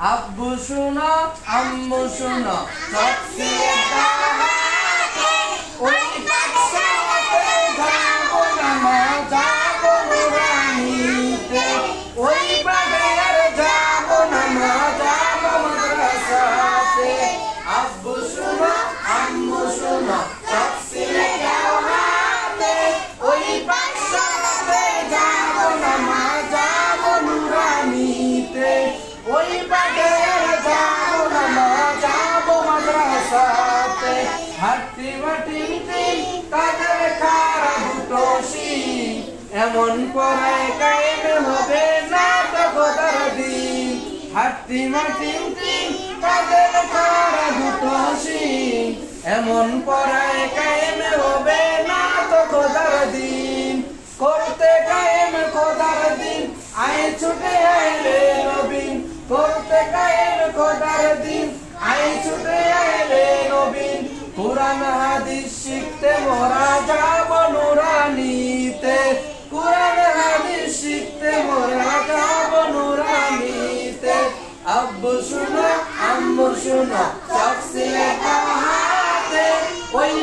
আব্বু শুনো আম্মু শুনো সব সিলেটা হাতে ওই বাক্সাতে যাবো না যাবো নুরানিতে ওই বাগে আর যাবো না যাবো মাদ্রাসাতে আব্বু শুনো আম্মু শুনো সব সিলেটা হাতে ওই বাক্সাতে যাবো না যাবো নুরানিতে ওই বাগে যাবো না যাবো মাদ্রাসাতে হাতি মাটি তাদের খারা দুটোশি এমন পড়ায় কায়েম হবে না তো খোদার দিন হাতি মাটি তাদের খারা দুটোশি এমন পড়ায় কায়েম হবে না তো খোদার দিন করতে কায়েম খোদার দিন আয় ছুটে আইলে নবীন করতে কায়েম খোদার দিন আয় ছুটে আইলে নবীন কুরআন হাদিস শিখতে মোরা যাব নুরানিতে কুরআন হাদিস শিখতে মোরা যাব নুরানিতে আব্বু শুনো আম্মু শুনো সব সিলেটা হাতে ওই